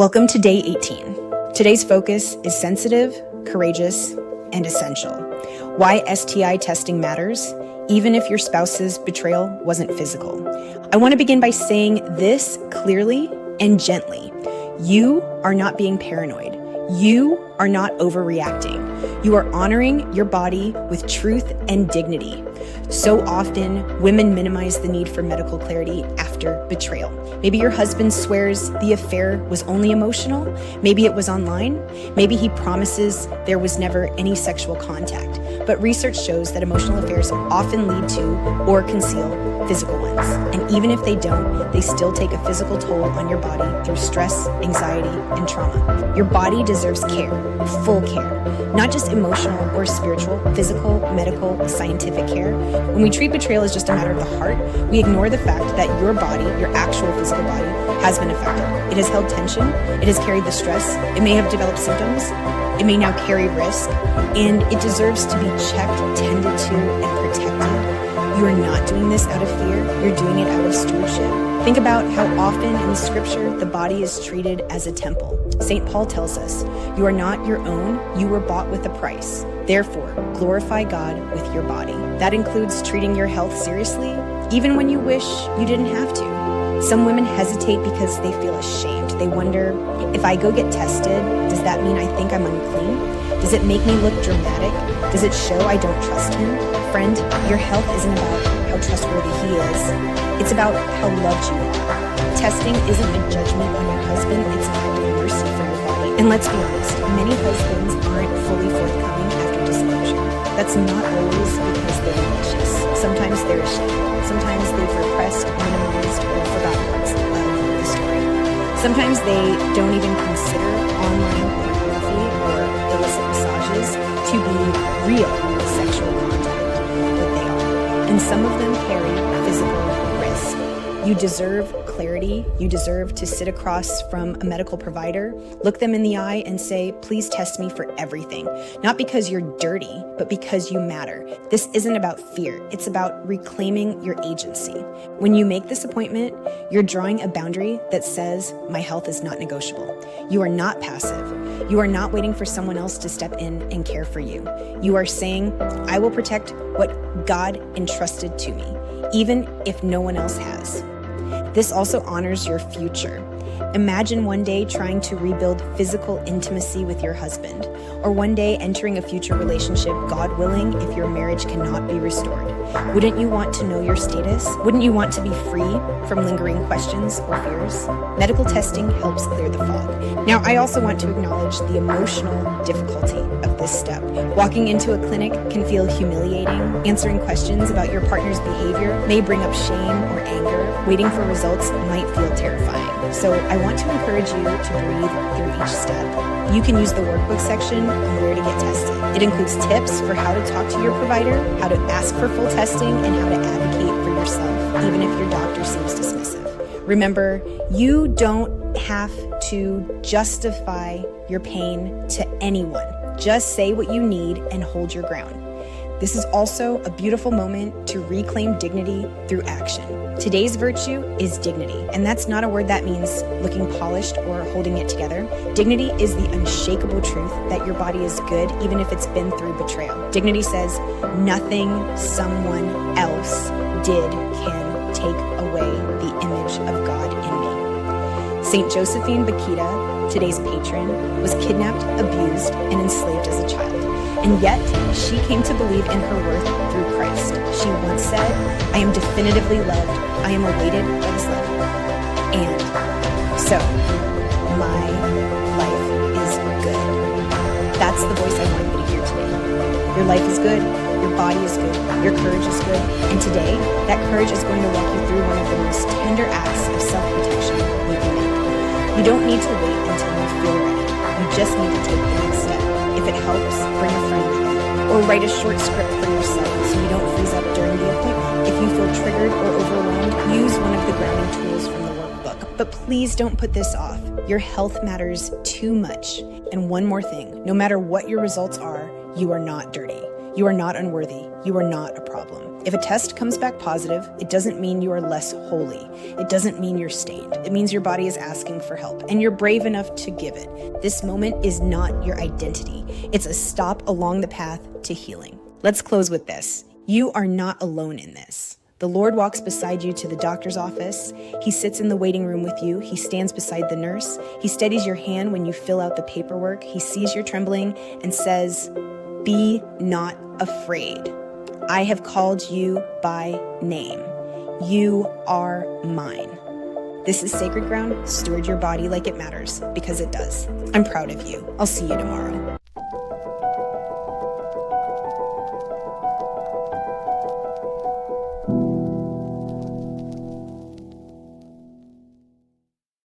Welcome to day 18. Today's focus is sensitive, courageous, and essential. Why STI testing matters, even if your spouse's betrayal wasn't physical. I want to begin by saying this clearly and gently. You are not being paranoid. You are not overreacting. You are honoring your body with truth and dignity. So often, women minimize the need for medical clarity after betrayal. Maybe your husband swears the affair was only emotional. Maybe it was online. Maybe he promises there was never any sexual contact. But research shows that emotional affairs often lead to or conceal physical ones. And even if they don't, they still take a physical toll on your body through stress, anxiety, and trauma. Your body deserves care, full care, not just emotional or spiritual, physical, medical, scientific care. When we treat betrayal as just a matter of the heart, we ignore the fact that your body, your actual physical body, has been affected. It has held tension, it has carried the stress, it may have developed symptoms, it may now carry risk, and it deserves to be checked, tended to, and protected. You are not doing this out of fear, you're doing it out of stewardship. Think about how often in Scripture the body is treated as a temple. St. Paul tells us, you are not your own, you were bought with a price. Therefore, glorify God with your body. That includes treating your health seriously, even when you wish you didn't have to. Some women hesitate because they feel ashamed. They wonder, if I go get tested, does that mean I think I'm unclean? Does it make me look dramatic? Does it show I don't trust him? Friend, your health isn't about how trustworthy he is. It's about how loved you are. Testing isn't a judgment on your husband, it's an act of mercy for your body. And let's be honest, many husbands aren't fully forthcoming after disclosure. That's not always because they're malicious. Sometimes they're ashamed. Sometimes they've repressed, minimized, or forgotten parts of the story. Sometimes they don't even consider online pornography or illicit massages to be real sexual contact, but they are. And some of them carry physical risk. You deserve clarity. You deserve to sit across from a medical provider, look them in the eye and say, please test me for everything. Not because you're dirty, but because you matter. This isn't about fear. It's about reclaiming your agency. When you make this appointment, you're drawing a boundary that says, my health is not negotiable. You are not passive. You are not waiting for someone else to step in and care for you. You are saying, I will protect what God entrusted to me, even if no one else has. This also honors your future. Imagine one day trying to rebuild physical intimacy with your husband, or one day entering a future relationship, God willing, if your marriage cannot be restored. Wouldn't you want to know your status? Wouldn't you want to be free from lingering questions or fears? Medical testing helps clear the fog. Now, I also want to acknowledge the emotional difficulty of this step. Walking into a clinic can feel humiliating. Answering questions about your partner's behavior may bring up shame or anger. Waiting for results might feel terrifying. So I want to encourage you to breathe through each step. You can use the workbook section on where to get tested. It includes tips for how to talk to your provider, how to ask for full testing, and how to advocate for yourself, even if your doctor seems dismissive. Remember, you don't have to justify your pain to anyone. Just say what you need and hold your ground. This is also a beautiful moment to reclaim dignity through action. Today's virtue is dignity, and that's not a word that means looking polished or holding it together. Dignity is the unshakable truth that your body is good even if it's been through betrayal. Dignity says nothing someone else did can take away the image of God in me. St. Josephine Bakhita, today's patron, was kidnapped, abused, and enslaved as a child. And yet, she came to believe in her worth through Christ. She once said, I am definitively loved. I am awaited by this love. And so, my life is good. That's the voice I want you to hear today. Your life is good. Your body is good. Your courage is good. And today, that courage is going to walk you through one of the most tender acts of self-protection you can make. You don't need to wait until you feel ready. You just need to take the next step. If it helps, bring a friend with you. Or write a short script for yourself so you don't freeze up during the appointment. If you feel triggered or overwhelmed, use one of the grounding tools from the workbook. But please don't put this off. Your health matters too much. And one more thing, no matter what your results are, you are not dirty. You are not unworthy. You are not a problem. If a test comes back positive, it doesn't mean you are less holy. It doesn't mean you're stained. It means your body is asking for help, and you're brave enough to give it. This moment is not your identity. It's a stop along the path to healing. Let's close with this. You are not alone in this. The Lord walks beside you to the doctor's office. He sits in the waiting room with you. He stands beside the nurse. He steadies your hand when you fill out the paperwork. He sees you're trembling and says, "Be not afraid. I have called you by name. You are mine." This is sacred ground. Steward your body like it matters, because it does. I'm proud of you. I'll see you tomorrow.